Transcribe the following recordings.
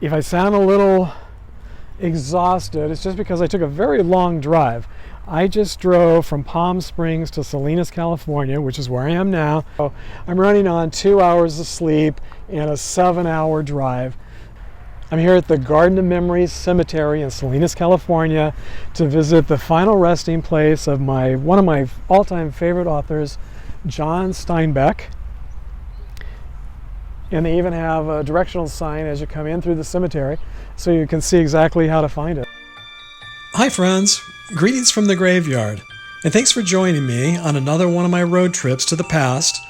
If I sound a little exhausted, it's just because I took a very long drive. I just drove from Palm Springs to Salinas, California, which is where I am now. So I'm running on 2 hours of sleep and a 7-hour drive. I'm here at the Garden of Memories Cemetery in Salinas, California, to visit the final resting place of one of my all-time favorite authors, John Steinbeck. And they even have a directional sign as you come in through the cemetery, so you can see exactly how to find it. Hi friends, greetings from the graveyard, and thanks for joining me on another one of my road trips to the past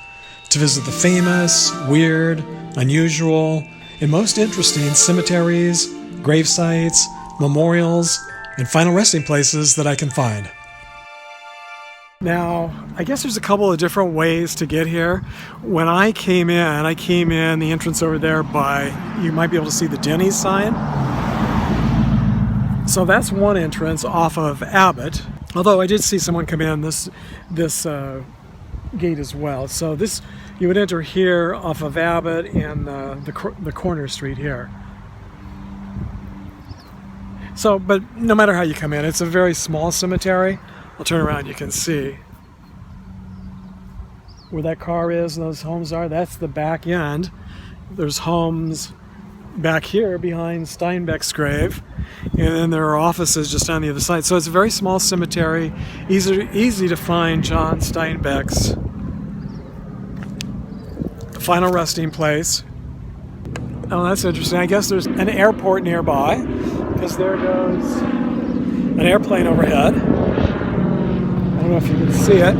to visit the famous, weird, unusual, and most interesting cemeteries, grave sites, memorials, and final resting places that I can find. Now, I guess there's a couple of different ways to get here. When I came in the entrance over there you might be able to see the Denny's sign. So that's one entrance off of Abbott. Although I did see someone come in this gate as well. So you would enter here off of Abbott and the corner street here. So, but no matter how you come in, it's a very small cemetery. I'll turn around, you can see where that car is and those homes are. That's the back end. There's homes back here behind Steinbeck's grave, and then there are offices just on the other side. So it's a very small cemetery, easy to find John Steinbeck's final resting place. Oh, that's interesting. I guess there's an airport nearby, because there goes an airplane overhead. I don't know if you can see it.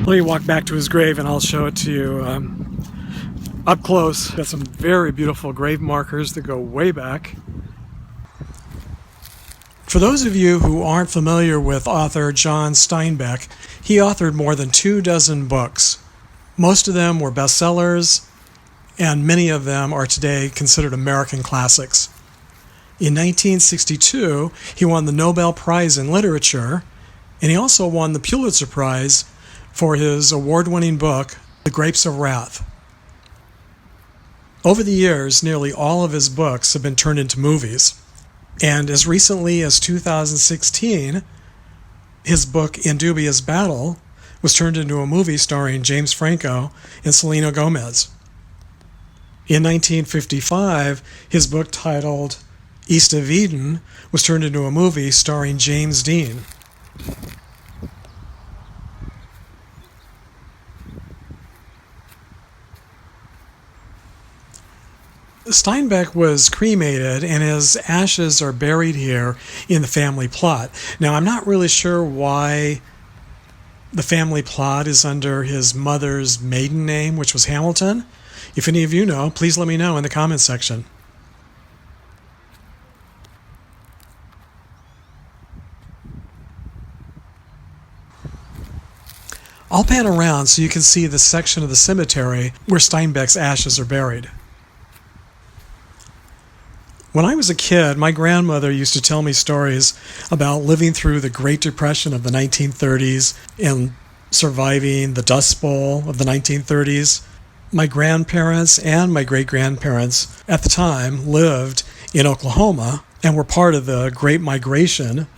Let me walk back to his grave and I'll show it to you up close. Got some very beautiful grave markers that go way back. For those of you who aren't familiar with author John Steinbeck, he authored more than 24 books. Most of them were bestsellers, and many of them are today considered American classics. In 1962, he won the Nobel Prize in Literature, and he also won the Pulitzer Prize for his award-winning book, The Grapes of Wrath. Over the years, nearly all of his books have been turned into movies, and as recently as 2016, his book In Dubious Battle was turned into a movie starring James Franco and Selena Gomez. In 1955, his book titled East of Eden was turned into a movie starring James Dean. Steinbeck was cremated, and his ashes are buried here in the family plot. Now, I'm not really sure why the family plot is under his mother's maiden name, which was Hamilton. If any of you know, please let me know in the comments section. I'll pan around so you can see the section of the cemetery where Steinbeck's ashes are buried. When I was a kid, my grandmother used to tell me stories about living through the Great Depression of the 1930s and surviving the Dust Bowl of the 1930s. My grandparents and my great-grandparents at the time lived in Oklahoma and were part of the Great Migration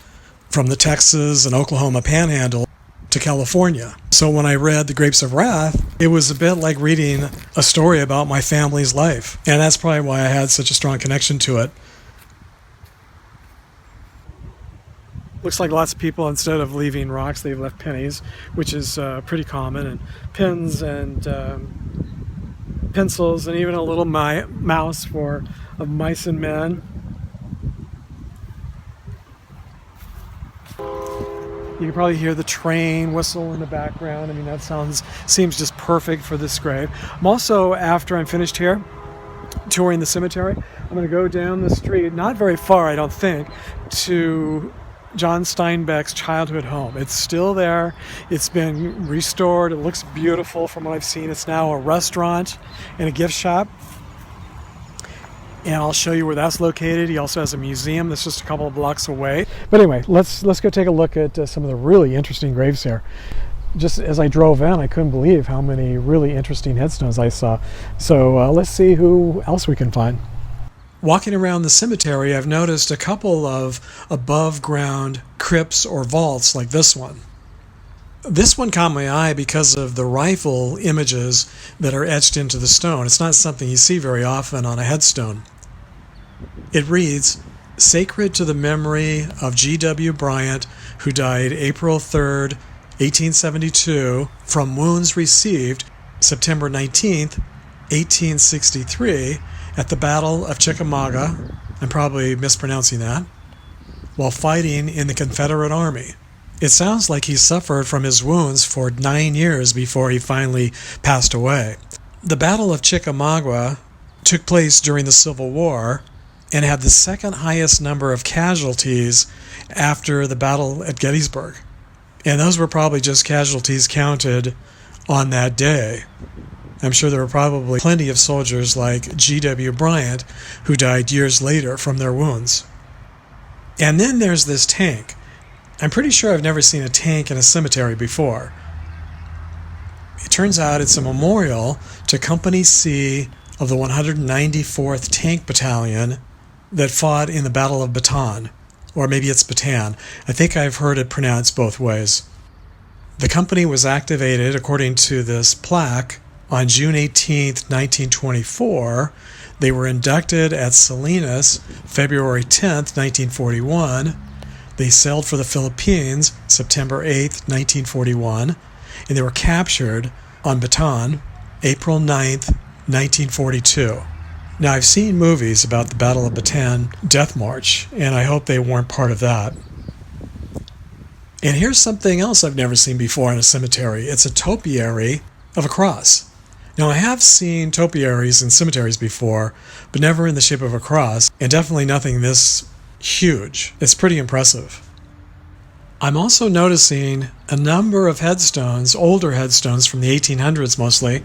from the Texas and Oklahoma Panhandle to California. So when I read The Grapes of Wrath, it was a bit like reading a story about my family's life. And that's probably why I had such a strong connection to it. Looks like lots of people, instead of leaving rocks, they've left pennies, which is pretty common, and pens and pencils, and even a little mouse of mice and men. You can probably hear the train whistle in the background. I mean, that seems just perfect for this grave. I'm also, after I'm finished here, touring the cemetery, I'm going to go down the street, not very far, I don't think, to John Steinbeck's childhood home. It's still there. It's been restored. It looks beautiful from what I've seen. It's now a restaurant and a gift shop. And I'll show you where that's located. He also has a museum that's just a couple of blocks away. But anyway, let's go take a look at some of the really interesting graves here. just as I drove in, I couldn't believe how many really interesting headstones I saw. So let's see who else we can find. Walking around the cemetery, I've noticed a couple of above-ground crypts or vaults like this one. This one caught my eye because of the rifle images that are etched into the stone. It's not something you see very often on a headstone. It reads, "Sacred to the memory of G.W. Bryant, who died April 3rd, 1872, from wounds received September 19th, 1863, at the Battle of Chickamauga," I'm probably mispronouncing that, "while fighting in the Confederate Army." It sounds like he suffered from his wounds for 9 years before he finally passed away. The Battle of Chickamauga took place during the Civil War and had the second highest number of casualties after the Battle at Gettysburg. And those were probably just casualties counted on that day. I'm sure there were probably plenty of soldiers like G.W. Bryant who died years later from their wounds. And then there's this tank. I'm pretty sure I've never seen a tank in a cemetery before. It turns out it's a memorial to Company C of the 194th Tank Battalion that fought in the Battle of Bataan, or maybe it's Bataan. I think I've heard it pronounced both ways. The company was activated, according to this plaque, on June 18, 1924. They were inducted at Salinas February 10, 1941. They sailed for the Philippines September 8, 1941, and they were captured on Bataan April 9, 1942. Now, I've seen movies about the Battle of Bataan Death March, and I hope they weren't part of that. And here's something else I've never seen before in a cemetery. It's a topiary of a cross. Now, I have seen topiaries in cemeteries before, but never in the shape of a cross, and definitely nothing this huge. It's pretty impressive. I'm also noticing a number of headstones, older headstones from the 1800s mostly,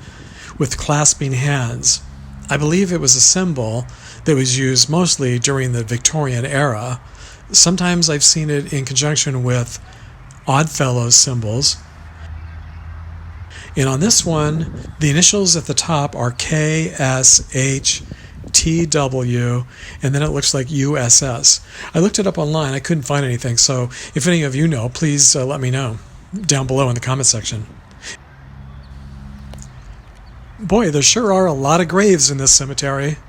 with clasping hands. I believe it was a symbol that was used mostly during the Victorian era. Sometimes I've seen it in conjunction with Oddfellows symbols. And on this one, the initials at the top are KSHTW, and then it looks like USS. I looked it up online. I couldn't find anything. So if any of you know, please let me know down below in the comment section. Boy, there sure are a lot of graves in this cemetery.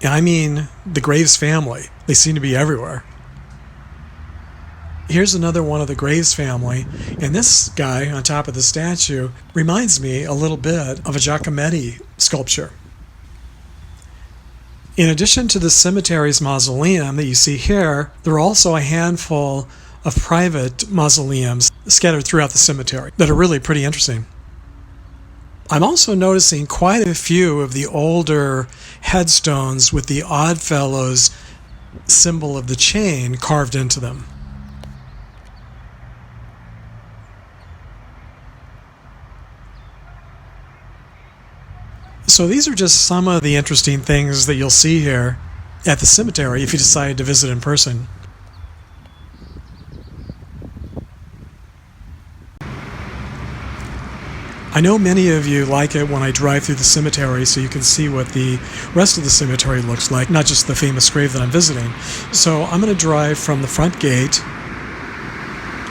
And I mean the Graves family. They seem to be everywhere. Here's another one of the Graves family, and this guy on top of the statue reminds me a little bit of a Giacometti sculpture. In addition to the cemetery's mausoleum that you see here, there are also a handful of private mausoleums scattered throughout the cemetery that are really pretty interesting. I'm also noticing quite a few of the older headstones with the Oddfellows symbol of the chain carved into them. So these are just some of the interesting things that you'll see here at the cemetery if you decide to visit in person. I know many of you like it when I drive through the cemetery so you can see what the rest of the cemetery looks like, not just the famous grave that I'm visiting. So I'm going to drive from the front gate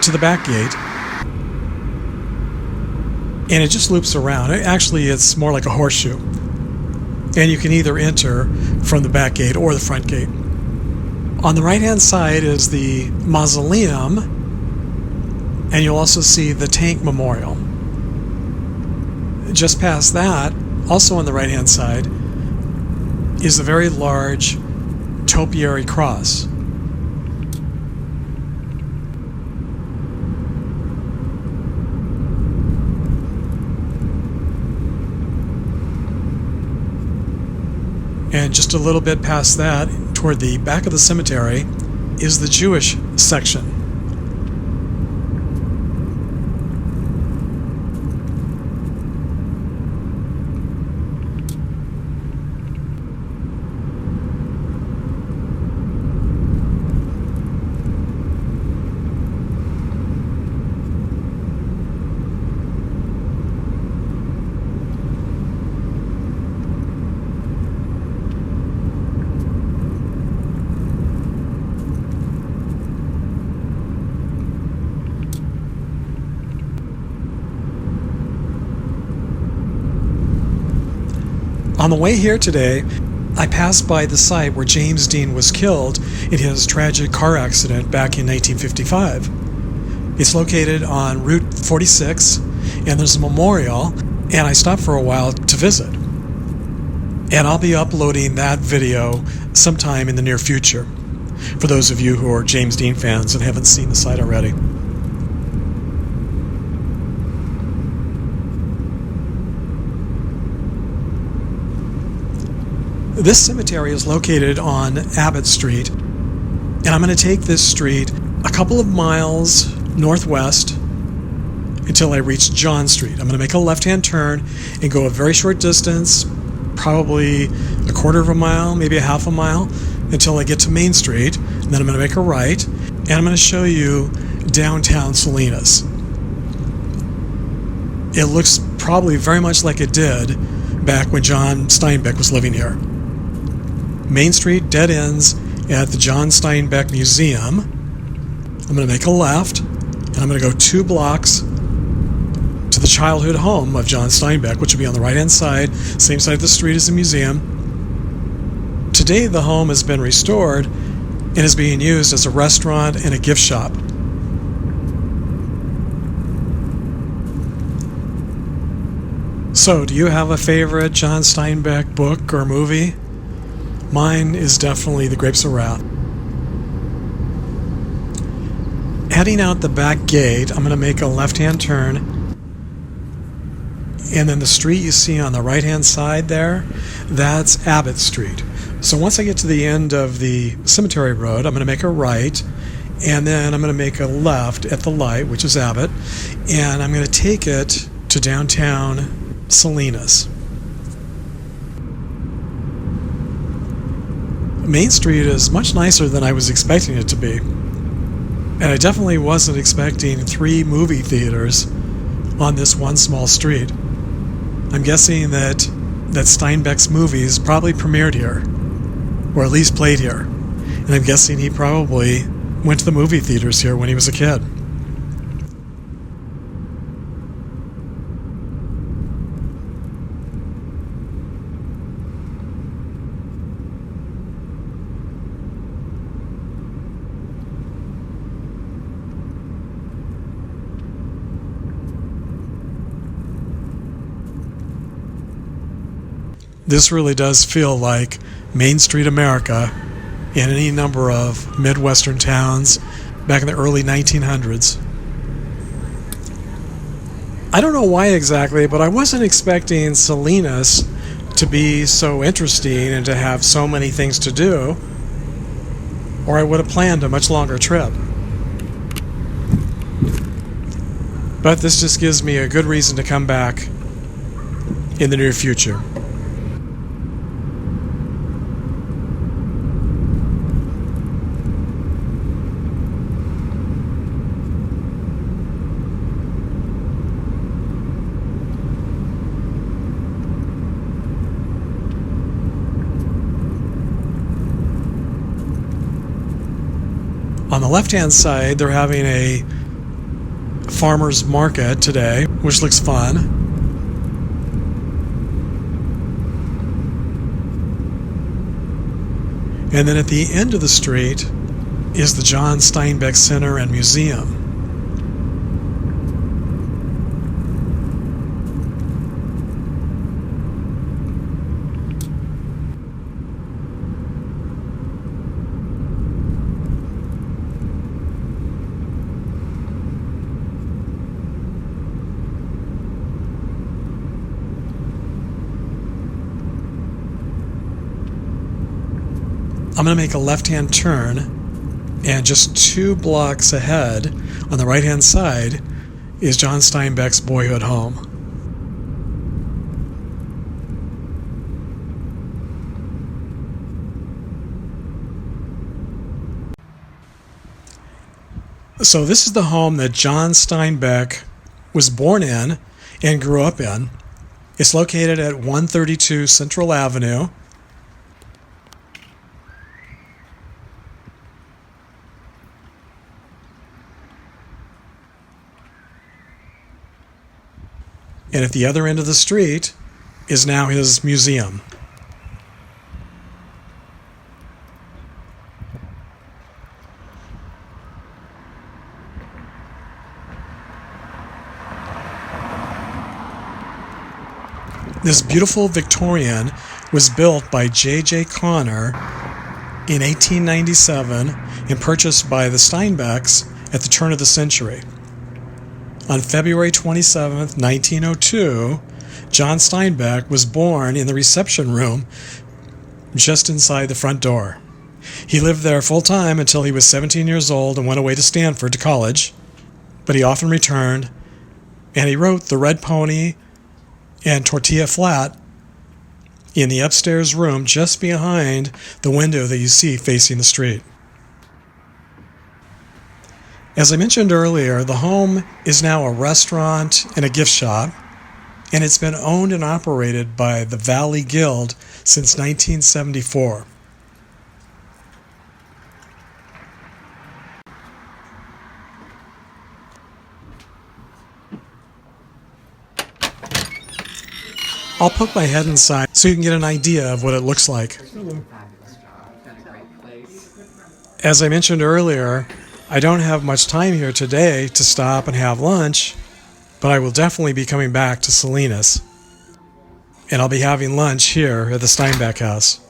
to the back gate, and it just loops around. Actually, it's more like a horseshoe. And you can either enter from the back gate or the front gate. On the right-hand side is the mausoleum, and you'll also see the tank memorial. Just past that, also on the right-hand side, is a very large topiary cross. And just a little bit past that, toward the back of the cemetery, is the Jewish section. On the way here today, I passed by the site where James Dean was killed in his tragic car accident back in 1955. It's located on Route 46, and there's a memorial, and I stopped for a while to visit. And I'll be uploading that video sometime in the near future, for those of you who are James Dean fans and haven't seen the site already. This cemetery is located on Abbott Street, and I'm going to take this street a couple of miles northwest until I reach John Street. I'm going to make a left-hand turn and go a very short distance, probably a quarter of a mile, maybe a half a mile, until I get to Main Street. And then I'm going to make a right, and I'm going to show you downtown Salinas. It looks probably very much like it did back when John Steinbeck was living here. Main Street dead ends at the John Steinbeck Museum. I'm going to make a left, and I'm going to go 2 blocks to the childhood home of John Steinbeck, which will be on the right-hand side, same side of the street as the museum. Today, the home has been restored and is being used as a restaurant and a gift shop. So, do you have a favorite John Steinbeck book or movie? Mine is definitely The Grapes of Wrath. Heading out the back gate, I'm going to make a left-hand turn. And then the street you see on the right-hand side there, that's Abbott Street. So once I get to the end of the cemetery road, I'm going to make a right. And then I'm going to make a left at the light, which is Abbott. And I'm going to take it to downtown Salinas. Main Street is much nicer than I was expecting it to be. And I definitely wasn't expecting 3 movie theaters on this one small street. I'm guessing that Steinbeck's movies probably premiered here, or at least played here. And I'm guessing he probably went to the movie theaters here when he was a kid. This really does feel like Main Street America in any number of Midwestern towns back in the early 1900s. I don't know why exactly, but I wasn't expecting Salinas to be so interesting and to have so many things to do, or I would have planned a much longer trip. But this just gives me a good reason to come back in the near future. On the left-hand side, they're having a farmer's market today, which looks fun. And then at the end of the street is the John Steinbeck Center and Museum. I'm going to make a left-hand turn, and just 2 blocks ahead on the right-hand side is John Steinbeck's boyhood home. So this is the home that John Steinbeck was born in and grew up in. It's located at 132 Central Avenue. And at the other end of the street is now his museum. This beautiful Victorian was built by J.J. Connor in 1897 and purchased by the Steinbecks at the turn of the century. On February 27, 1902, John Steinbeck was born in the reception room just inside the front door. He lived there full-time until he was 17 years old and went away to Stanford to college, but he often returned, and he wrote The Red Pony and Tortilla Flat in the upstairs room just behind the window that you see facing the street. As I mentioned earlier, the home is now a restaurant and a gift shop, and it's been owned and operated by the Valley Guild since 1974. I'll poke my head inside so you can get an idea of what it looks like. As I mentioned earlier, I don't have much time here today to stop and have lunch, but I will definitely be coming back to Salinas. And I'll be having lunch here at the Steinbeck house.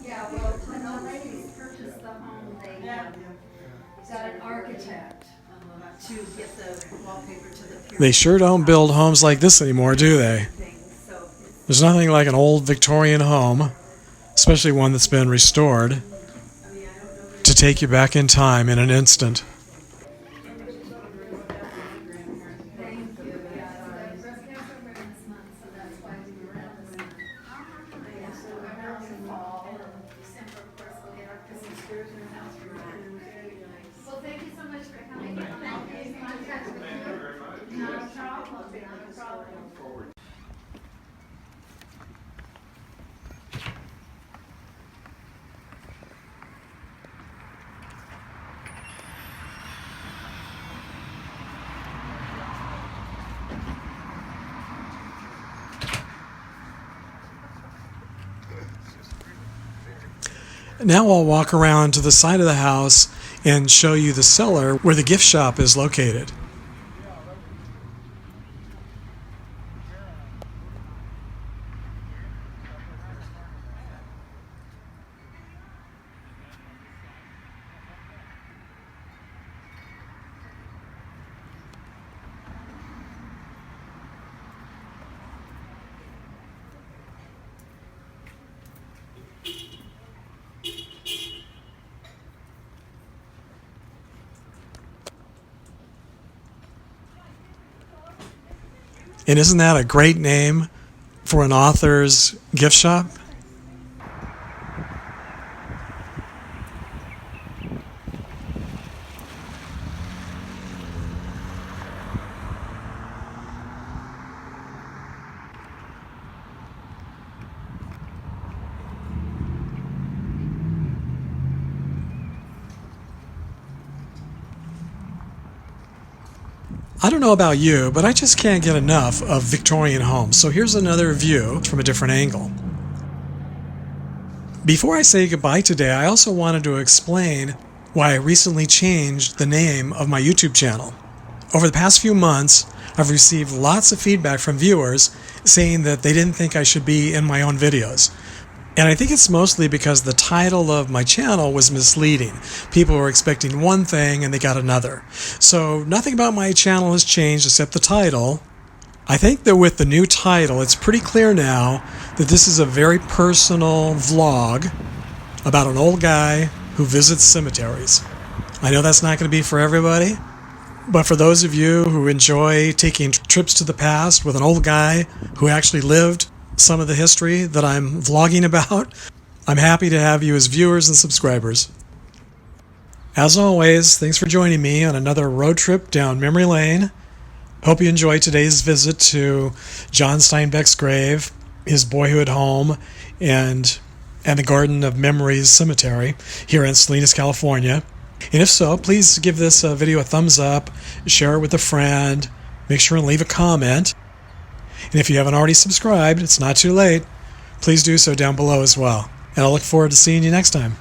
Yeah, well, when the ladies purchased the home, they got an architect to get the wallpaper to the period. They sure don't build homes like this anymore, do they? There's nothing like an old Victorian home, especially one that's been restored, to take you back in time in an instant. Well, thank you so much for coming. No problem. No problem. Now I'll walk around to the side of the house and show you the cellar where the gift shop is located. And isn't that a great name for an author's gift shop? I don't know about you, but I just can't get enough of Victorian homes. So here's another view from a different angle. Before I say goodbye today, I also wanted to explain why I recently changed the name of my YouTube channel. Over the past few months, I've received lots of feedback from viewers saying that they didn't think I should be in my own videos. And I think it's mostly because the title of my channel was misleading. People were expecting one thing and they got another. So nothing about my channel has changed except the title. I think that with the new title, it's pretty clear now that this is a very personal vlog about an old guy who visits cemeteries. I know that's not going to be for everybody, but for those of you who enjoy taking trips to the past with an old guy who actually lived some of the history that I'm vlogging about, I'm happy to have you as viewers and subscribers. As always, thanks for joining me on another road trip down memory lane. Hope you enjoyed today's visit to John Steinbeck's grave, his boyhood home, and the Garden of Memories Cemetery here in Salinas, California. And if so, please give this video a thumbs up, share it with a friend, make sure and leave a comment. And if you haven't already subscribed, it's not too late. Please do so down below as well. And I'll look forward to seeing you next time.